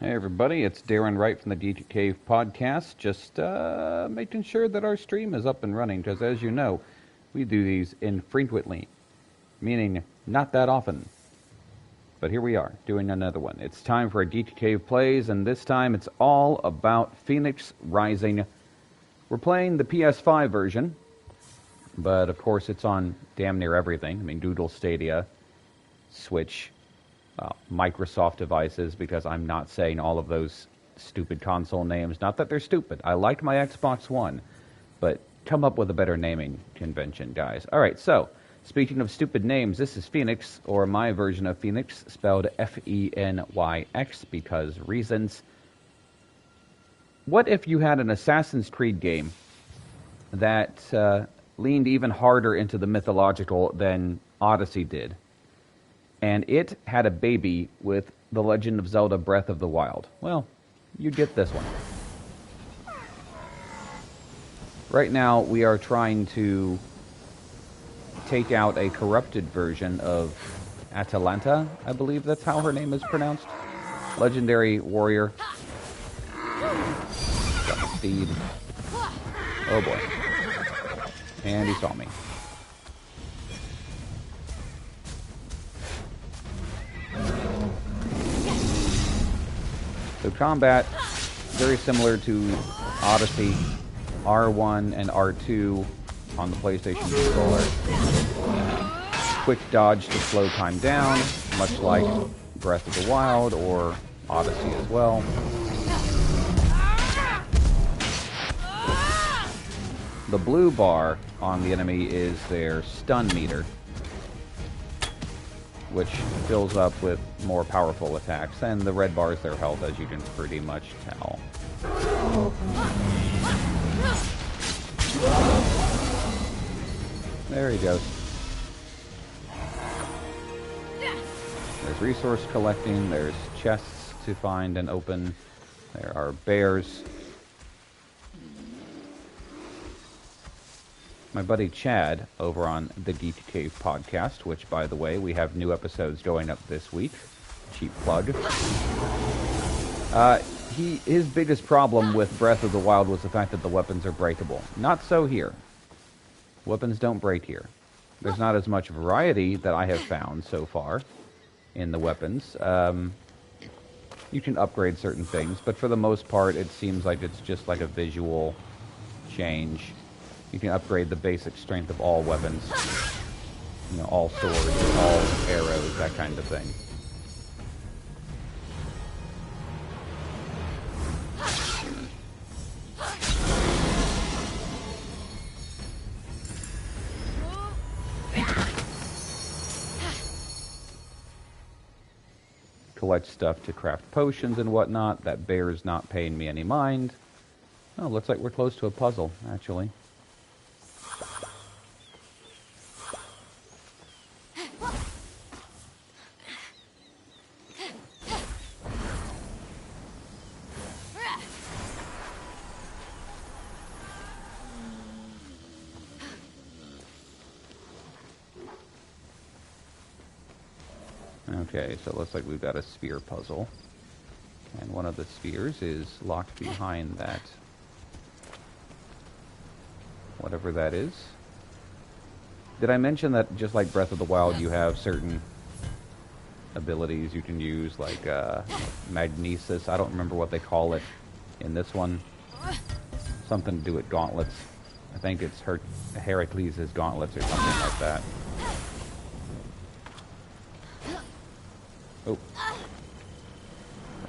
Hey everybody, it's Darren Wright from the Geek Cave podcast. Just making sure that our stream is up and running, because as you know, we do these infrequently, meaning not that often. But here we are, doing another one. It's time for a Geek Cave Plays, and this time it's all about Fenyx Rising. We're playing the PS5 version, but of course it's on damn near everything. I mean, Google Stadia, Switch, Microsoft devices, because I'm not saying all of those stupid console names. Not that they're stupid. I liked my Xbox One, but come up with a better naming convention, guys. All right, so speaking of stupid names, this is Fenyx, or my version of Fenyx, spelled F-E-N-Y-X, because reasons. What if you had an Assassin's Creed game that leaned even harder into the mythological than Odyssey did? And it had a baby with The Legend of Zelda Breath of the Wild. Well, you get this one. Right now, we are trying to take out a corrupted version of Atalanta, I believe that's how her name is pronounced. Legendary warrior. Got my speed. Oh boy. And he saw me. So combat, very similar to Odyssey, R1 and R2 on the PlayStation controller. Quick dodge to slow time down, much like Breath of the Wild or Odyssey as well. The blue bar on the enemy is their stun meter, which fills up with more powerful attacks, and the red bar is their health, as you can pretty much tell. There he goes. There's resource collecting, there's chests to find and open, there are bears. My buddy Chad over on the Geek Cave podcast, which, by the way, we have new episodes going up this week. Cheap plug. His biggest problem with Breath of the Wild was the fact that the weapons are breakable. Not so here. Weapons don't break here. There's not as much variety that I have found so far in the weapons. You can upgrade certain things, but for the most part, it seems like it's just like a visual change. You can upgrade the basic strength of all weapons. You know, all swords, all arrows, that kind of thing. Collect stuff to craft potions and whatnot. That bear's not paying me any mind. Oh, looks like we're close to a puzzle, actually. Okay, so it looks like we've got a sphere puzzle. And one of the spheres is locked behind that. Whatever that is. Did I mention that just like Breath of the Wild, you have certain abilities you can use, like magnesis? I don't remember what they call it in this one. Something to do with gauntlets. I think it's Heracles' gauntlets or something like that. Oh.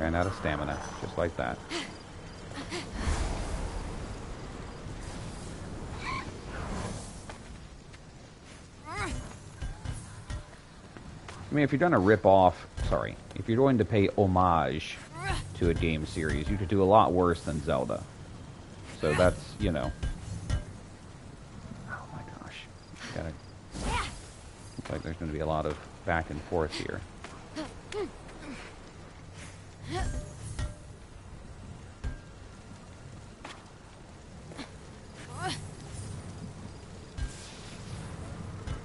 Ran out of stamina, just like that. I mean, if you're going to rip off, if you're going to pay homage to a game series, you could do a lot worse than Zelda. So that's, you know. Oh my gosh. Looks like there's going to be a lot of back and forth here.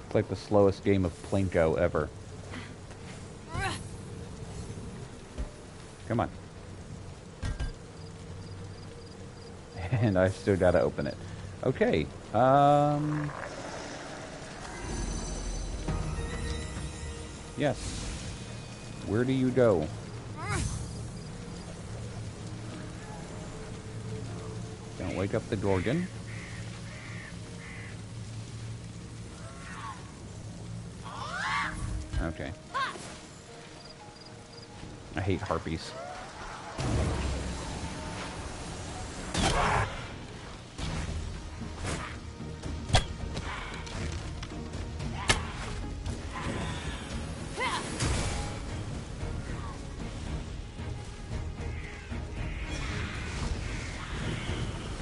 It's like the slowest game of Plinko ever. Come on. And I still gotta open it. Okay. Yes. Where do you go? Don't wake up the Gorgon. Okay. I hate harpies.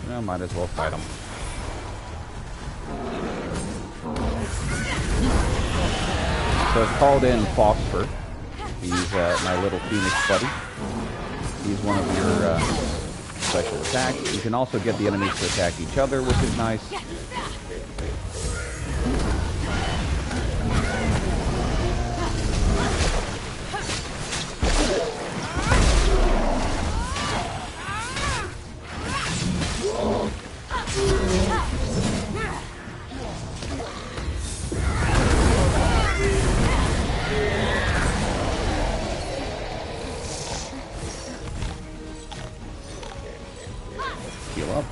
Well, might as well fight him. So I've called in Phosphor. He's my little Phoenix buddy. He's one of your special attacks. You can also get the enemies to attack each other, which is nice. Heal up.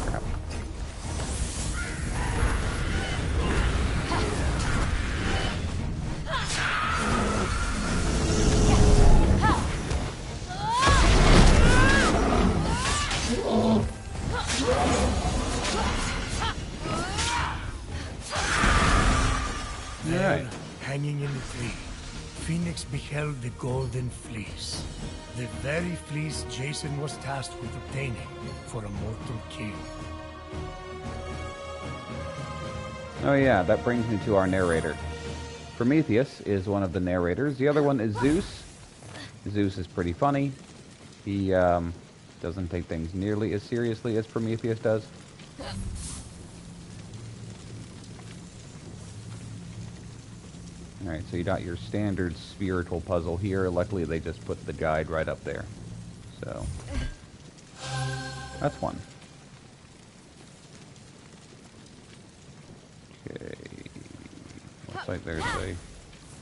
Crap. There, hanging in the tree, Phoenix beheld the golden fleece. The very fleece Jason was tasked with obtaining for a mortal kill. Oh yeah, that brings me to our narrator. Prometheus is one of the narrators. The other one is Zeus. Zeus is pretty funny. He doesn't take things nearly as seriously as Prometheus does. Alright, so you got your standard spiritual puzzle here. Luckily they just put the guide right up there. So, that's one. Okay. Looks like there's a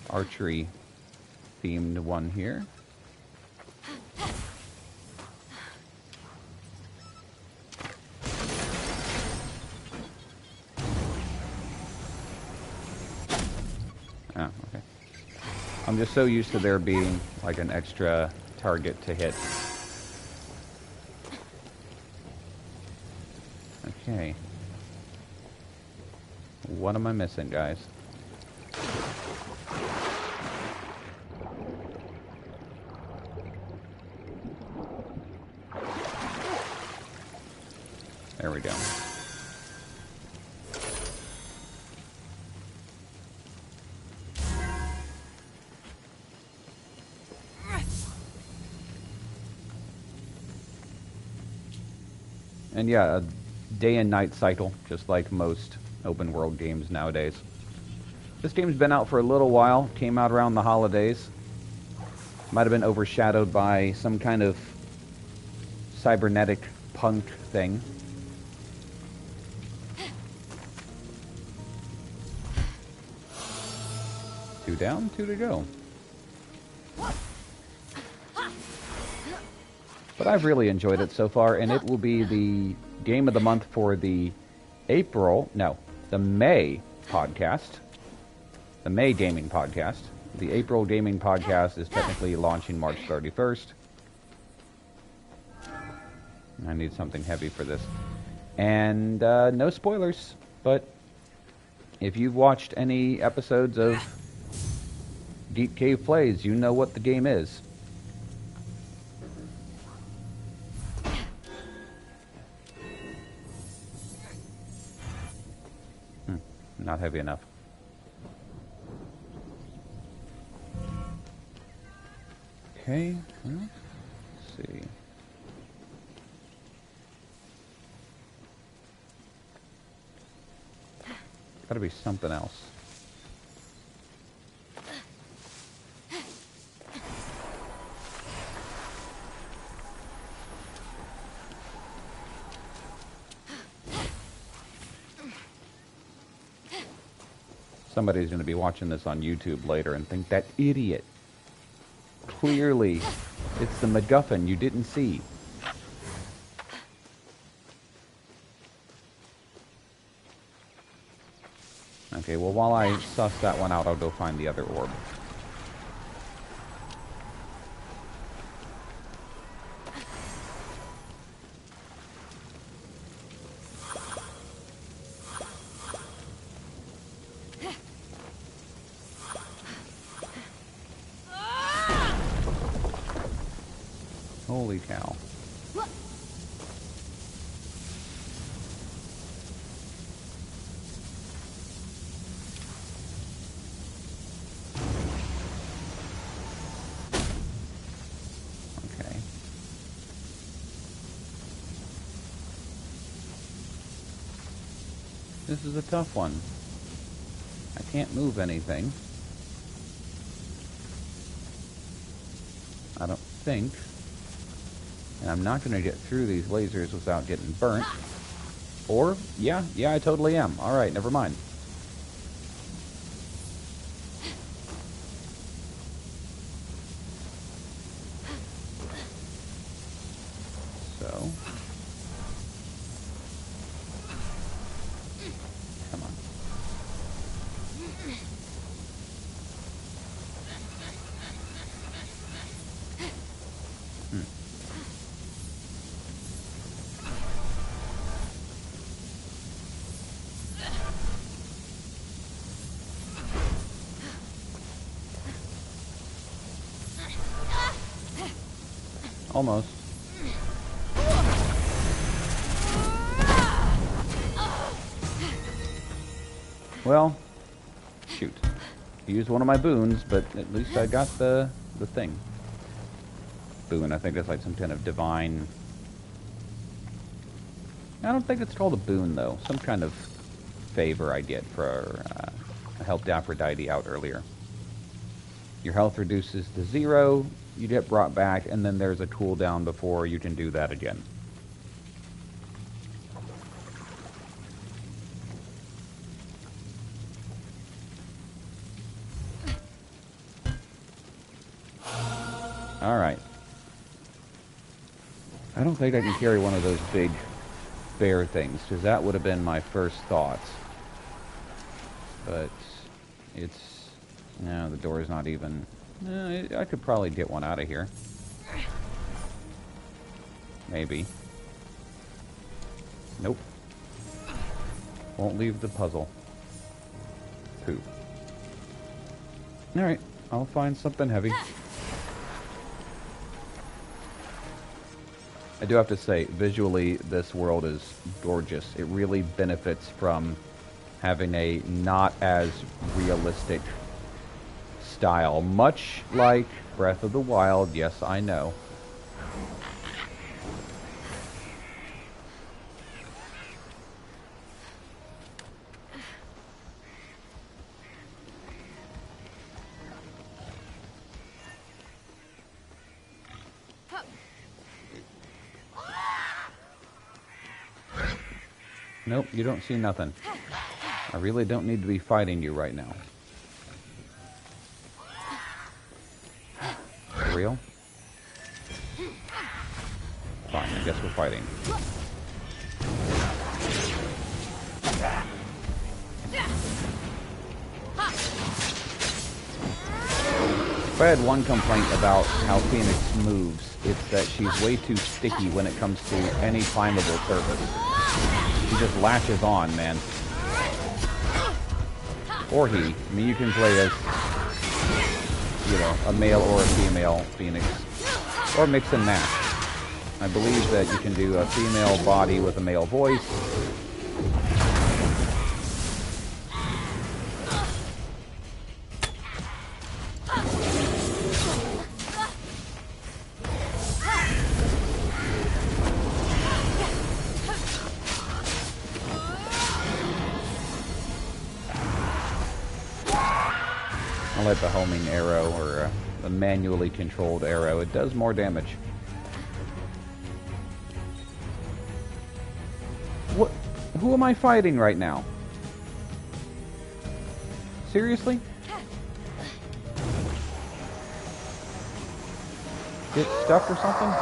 archery themed one here. Oh, okay. I'm just so used to there being like an extra target to hit. Okay. What am I missing, guys? There we go. And yeah, a day and night cycle, just like most open world games nowadays. This game's been out for a little while, came out around the holidays. Might have been overshadowed by some kind of cybernetic punk thing. Two down, two to go. But I've really enjoyed it so far, and it will be the game of the month for the May podcast. The May gaming podcast. The April gaming podcast is technically launching March 31st. I need something heavy for this. And no spoilers, but if you've watched any episodes of Geek Cave Plays, you know what the game is. Not heavy enough. Okay, well, let's see. Gotta be something else. somebody's going to be watching this on YouTube later and think, that idiot. Clearly, it's the MacGuffin you didn't see. Okay, well, while I suss that one out, I'll go find the other orb. Holy cow. Okay. This is a tough one. I can't move anything. I don't think. And I'm not going to get through these lasers without getting burnt. Or, yeah, I totally am. Alright, never mind. So. Come on. Almost. Well, shoot. I used one of my boons, but at least I got the thing. Boon, I think that's like some kind of divine... I don't think it's called a boon, though. Some kind of favor I get for I helped Aphrodite out earlier. Your health reduces to 0, you get brought back, and then there's a cooldown before you can do that again. Alright. I don't think I can carry one of those big bear things, because that would have been my first thought. But it's... No, the door is not even... I could probably get one out of here. Maybe. Nope. Won't leave the puzzle. Pooh. Alright, I'll find something heavy. I do have to say, visually, this world is gorgeous. It really benefits from having a not as realistic style. Much like Breath of the Wild, yes, I know. Nope, you don't see nothing. I really don't need to be fighting you right now. For real? Fine, I guess we're fighting. If I had one complaint about how Phoenix moves, it's that she's way too sticky when it comes to any climbable surface. He just latches on, man. Or he. I mean, you can play as, you know, a male or a female Phoenix. Or mix and match. I believe that you can do a female body with a male voice. I like the homing arrow, or the manually controlled arrow. It does more damage. What? Who am I fighting right now? Seriously? Get stuck or something?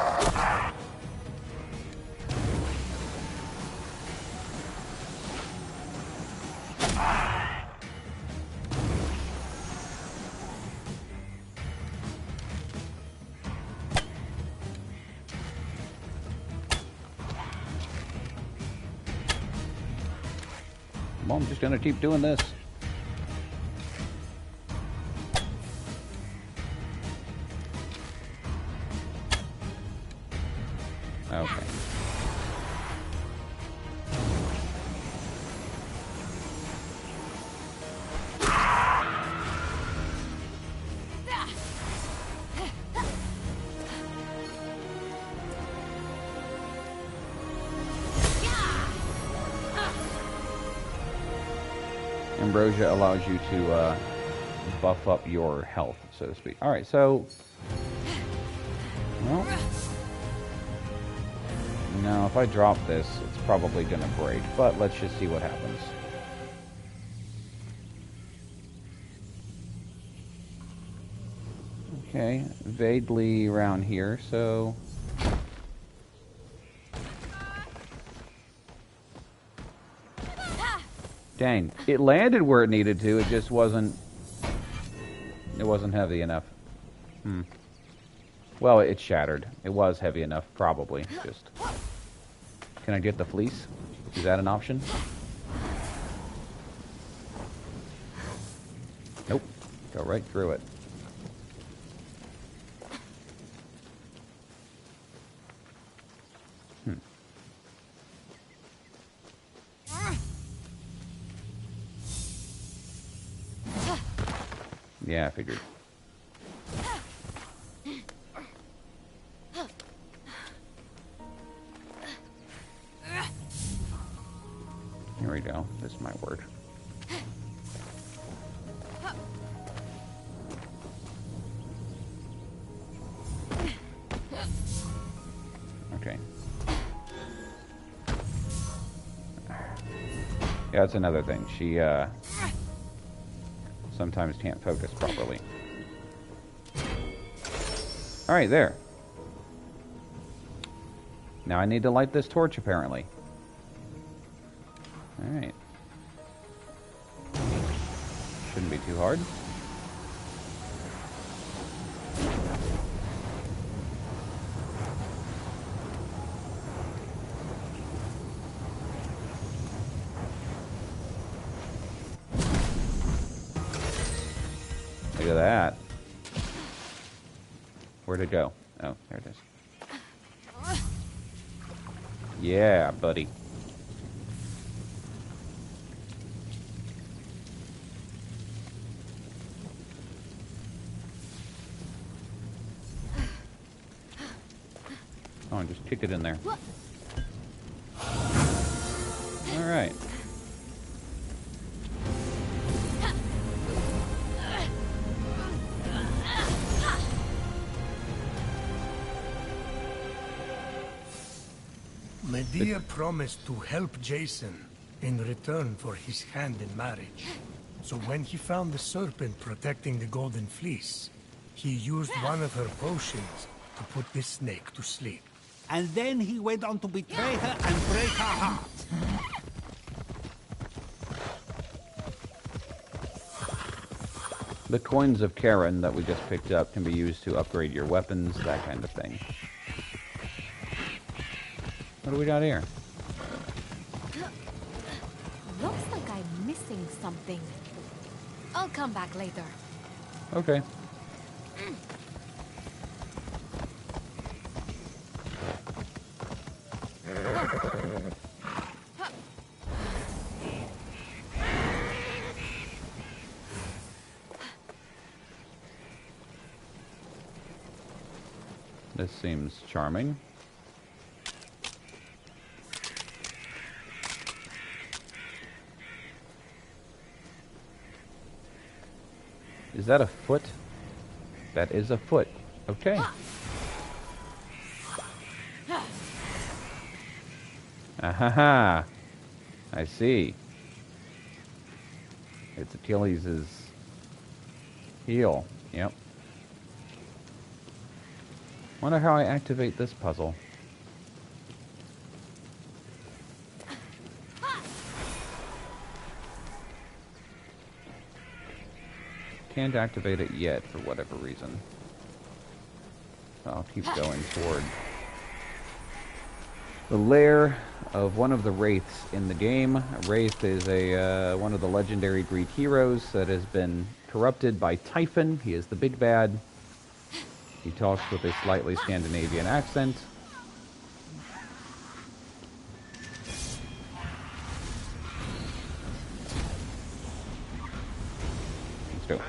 Well, I'm just gonna keep doing this. Okay. Ambrosia allows you to buff up your health, so to speak. Alright, so... Well... No, if I drop this, it's probably going to break, but let's just see what happens. Okay, vaguely around here, so... Dang, it landed where it needed to, it just wasn't... It wasn't heavy enough. Well, it shattered. It was heavy enough, probably. Just... Can I get the fleece? Is that an option? Nope. Go right through it. Yeah, I figured. Here we go. This might work. Okay. Yeah, that's another thing. She, sometimes can't focus properly. Alright, there. Now I need to light this torch, apparently. Alright. Shouldn't be too hard. Look at that. Where'd it go? Oh, there it is. Yeah, buddy. Oh, and just kick it in there. Alright. Medea promised to help Jason in return for his hand in marriage. So when he found the serpent protecting the golden fleece, he used one of her potions to put this snake to sleep. And then he went on to betray her and break her heart. The coins of Karen that we just picked up can be used to upgrade your weapons, that kind of thing. What do we got here? Looks like I'm missing something. I'll come back later. Okay. This seems charming. Is that a foot? That is a foot. Okay. Ahaha. I see. It's Achilles' heel. Yep. Wonder how I activate this puzzle. Can't activate it yet for whatever reason. So I'll keep going toward the lair of one of the wraiths in the game. A wraith is one of the legendary Greek heroes that has been corrupted by Typhon. He is the big bad. He talks with a slightly Scandinavian accent. Let's go.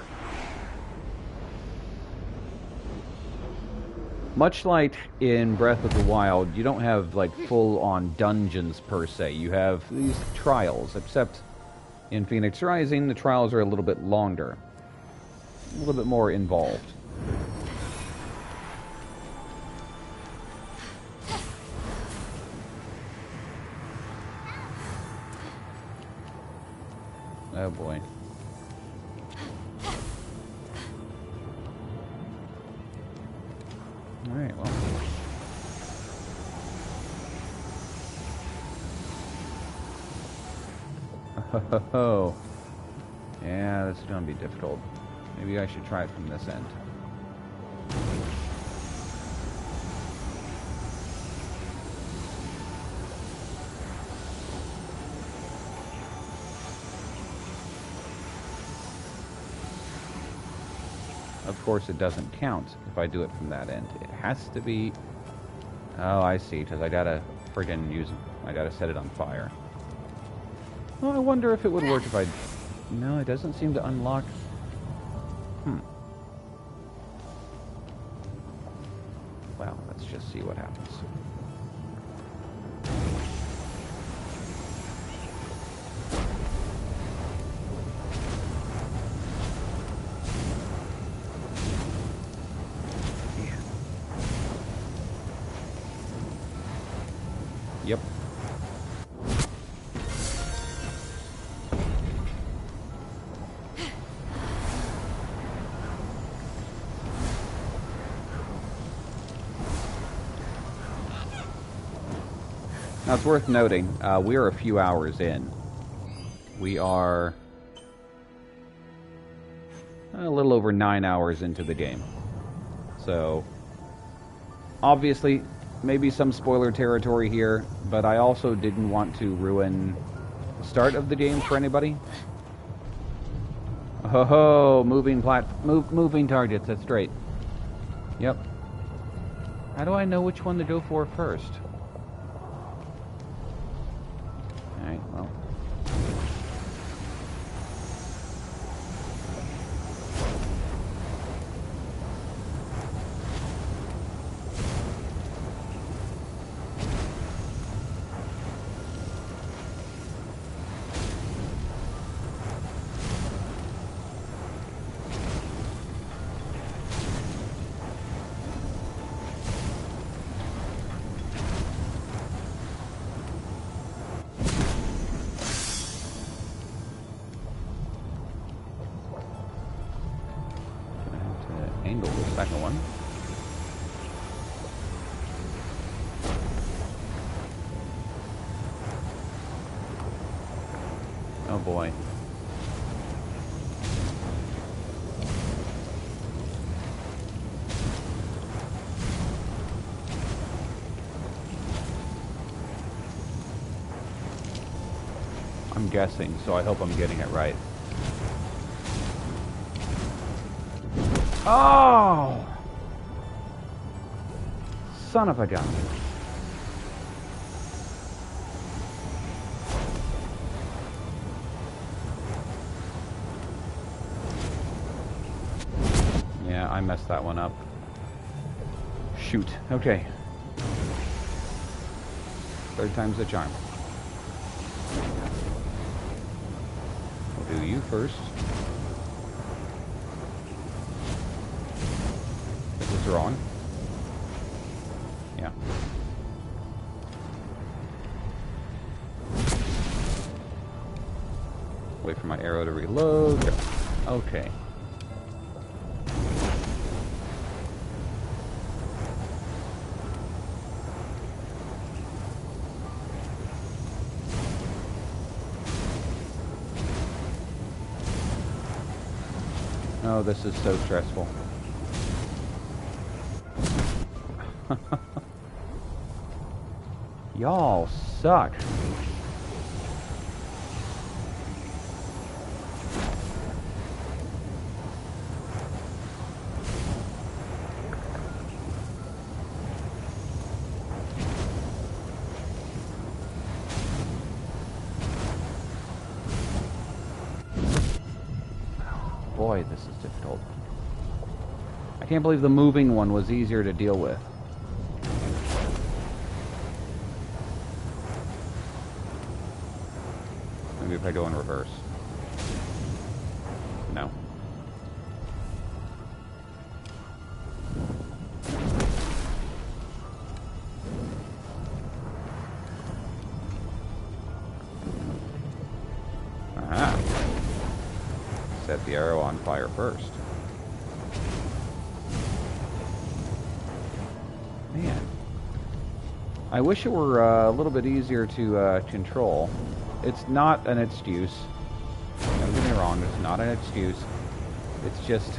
Much like in Breath of the Wild, you don't have like full-on dungeons per se. You have these trials, except in Phoenix Rising, the trials are a little bit longer. A little bit more involved. Oh boy. Alright, well. Oh. Yeah, that's gonna be difficult. Maybe I should try it from this end. Of course, it doesn't count if I do it from that end. It has to be... Oh, I see, because I gotta friggin' I gotta set it on fire. Well, I wonder if it would work if I... No, it doesn't seem to unlock... Well, let's just see what happens. Yep. Now, it's worth noting, we are a few hours in. We are a little over 9 hours into the game. So, obviously, maybe some spoiler territory here, but I also didn't want to ruin the start of the game for anybody. Oh, ho, moving targets, that's great. Yep. How do I know which one to go for first? Alright, well. Angle the second one. Oh boy. I'm guessing, so I hope I'm getting it right. Oh! Son of a gun. Yeah, I messed that one up. Shoot. Okay. Third time's the charm. We'll do you first. Wrong. Yeah. Wait for my arrow to reload. Okay. Oh, this is so stressful. Y'all suck. Boy, this is difficult. I can't believe the moving one was easier to deal with. Maybe if I go in reverse. No. Aha. Set the arrow on fire first. Man. I wish it were a little bit easier to control. It's not an excuse. Don't get me wrong, it's not an excuse. It's just...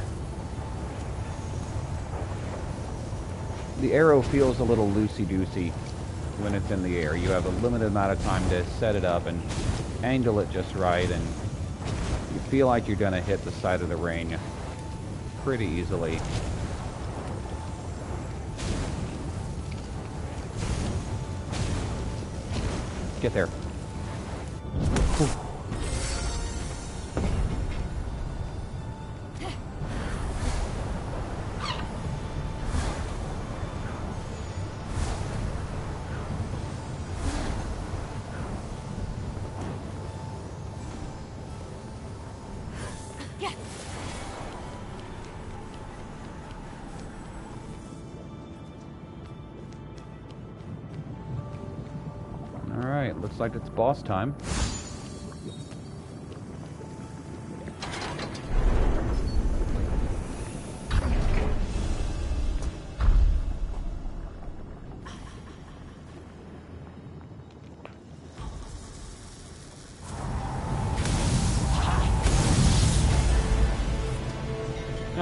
the arrow feels a little loosey-goosey when it's in the air. You have a limited amount of time to set it up and angle it just right, and you feel like you're going to hit the side of the ring pretty easily. Get there. Whew. Alright, looks like it's boss time.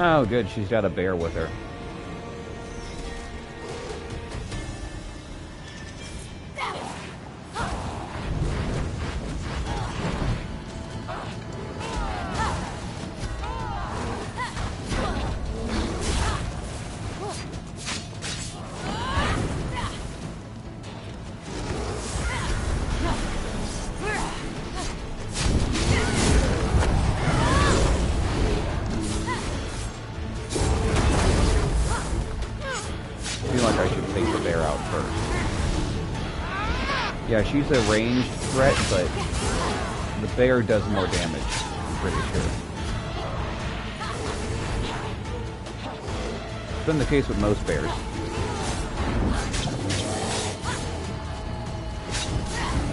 Oh, good. She's got a bear with her. Yeah, she's a ranged threat, but the bear does more damage, I'm pretty sure. It's been the case with most bears.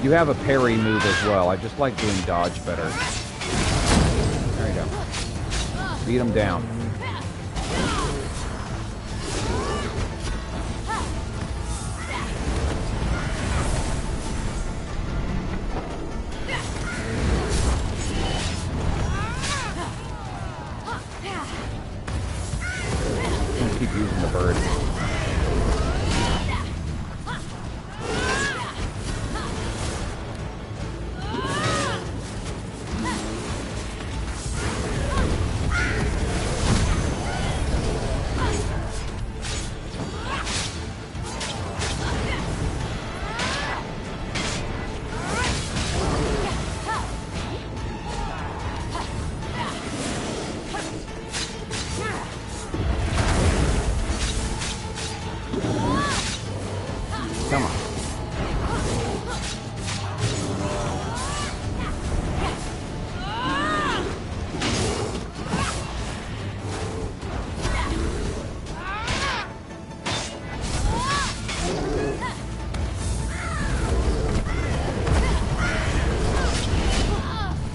You have a parry move as well. I just like doing dodge better. There you go. Beat him down. Keep using the bird.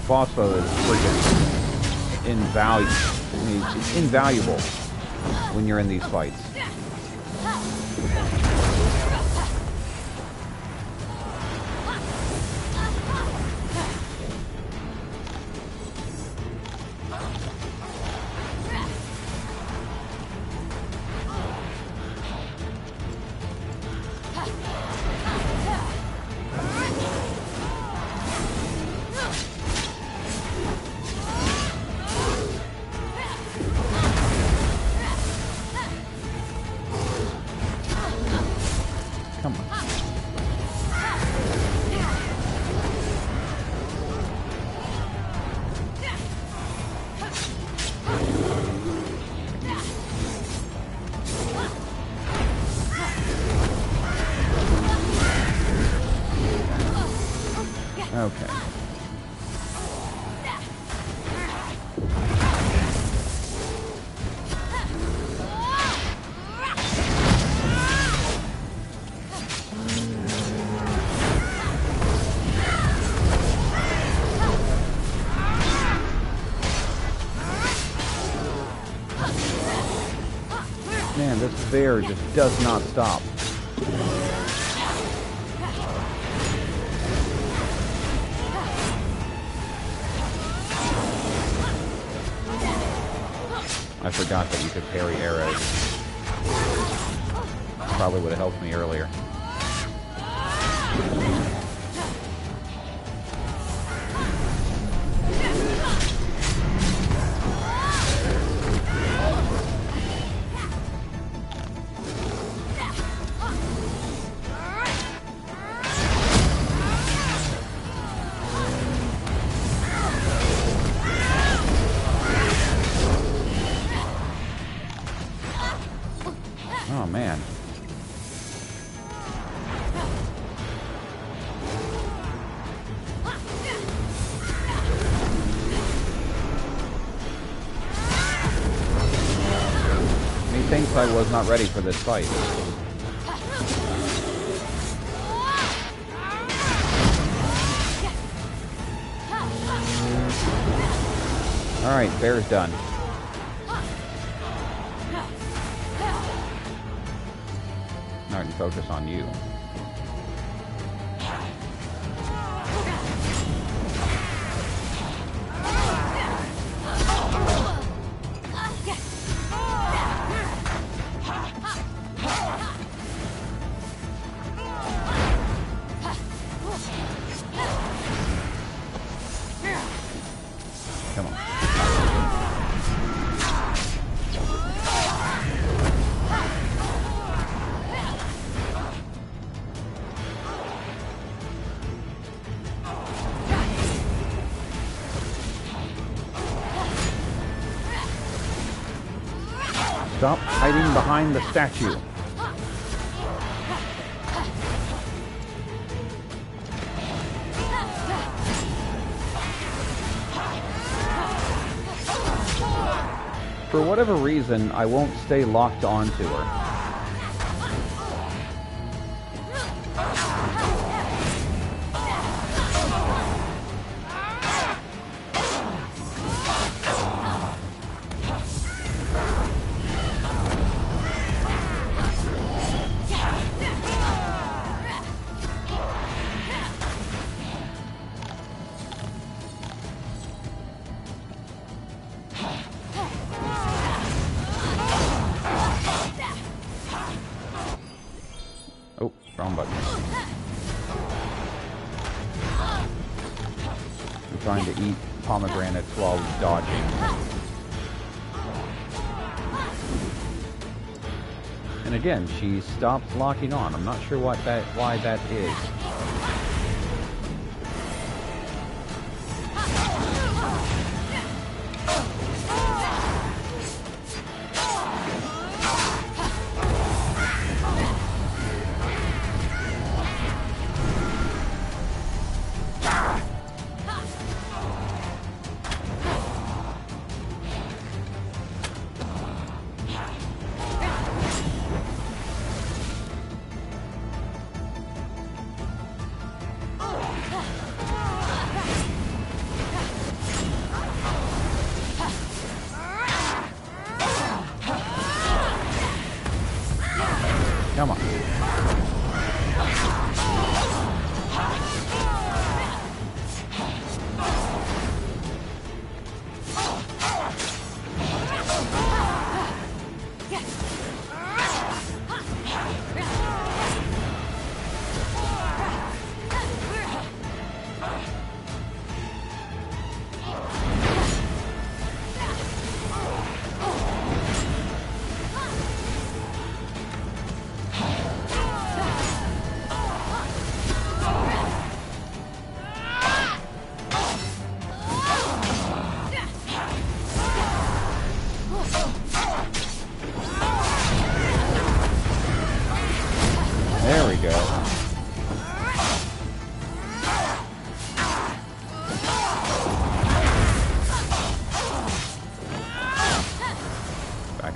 phospho is freaking invaluable. I mean, it's invaluable when you're in these fights. Come on. Okay. Man, this bear just does not stop. I forgot that you could parry arrows. Probably would have helped me earlier. Oh, man. Methinks I was not ready for this fight. Alright, bear's done. Now I can focus on you. Come on. Stop hiding behind the statue. For whatever reason, I won't stay locked onto her. Oh, wrong button. I'm trying to eat pomegranates while dodging. And again, she stopped locking on. I'm not sure why that is.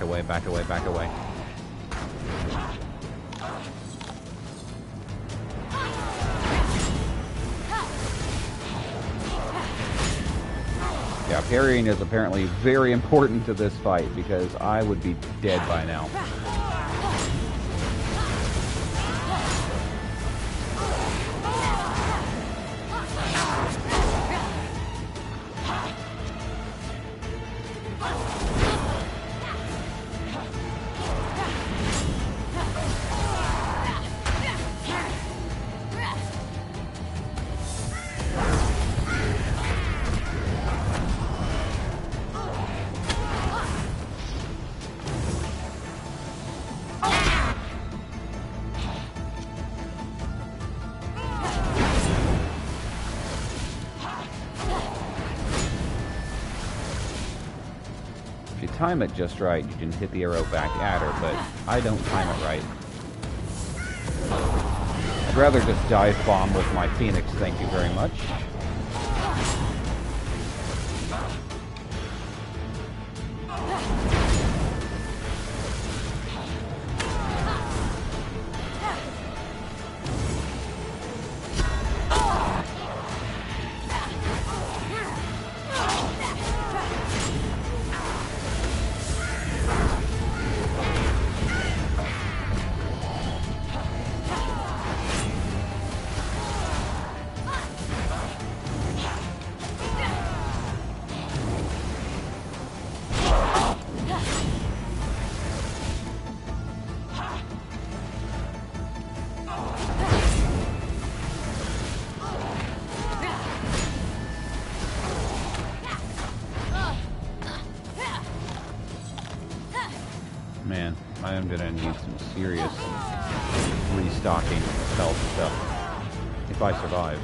away, back away, back away. Yeah, parrying is apparently very important to this fight because I would be dead by now. If you time it just right, you can hit the arrow back at her, but I don't time it right. I'd rather just dive bomb with my Phoenix, thank you very much. Man, I am gonna need some serious restocking of health stuff if I survive.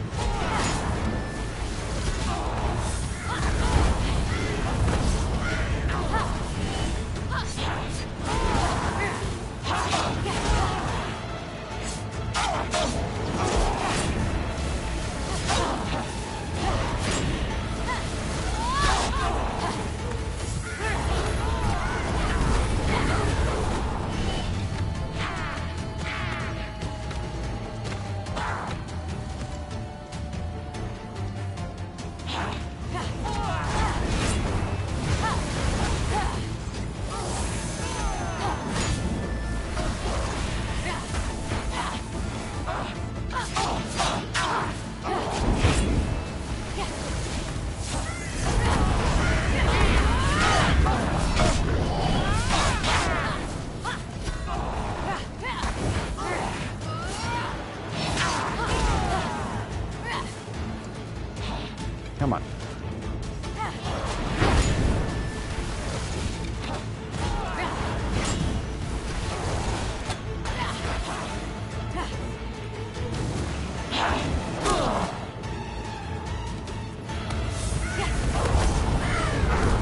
Come on.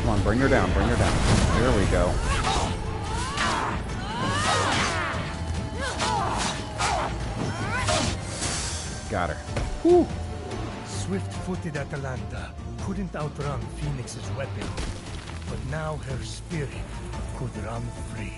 Come on, bring her down, bring her down. There we go. Got her. Whew. Swift-footed Atalanta couldn't outrun Phoenix's weapon, but now her spirit could run free.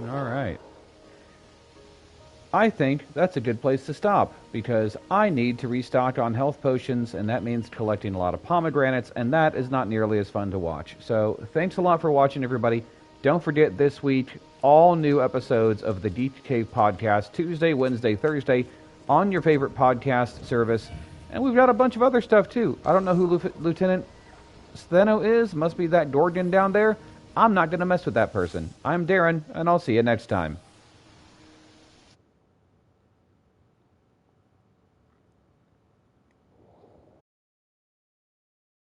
All right. I think that's a good place to stop because I need to restock on health potions, and that means collecting a lot of pomegranates, and that is not nearly as fun to watch. So thanks a lot for watching, everybody. Don't forget this week, all new episodes of the Geek Cave podcast, Tuesday, Wednesday, Thursday, on your favorite podcast service. And we've got a bunch of other stuff too. I don't know who Lieutenant Stheno is. Must be that Gorgon down there. I'm not going to mess with that person. I'm Darren, and I'll see you next time.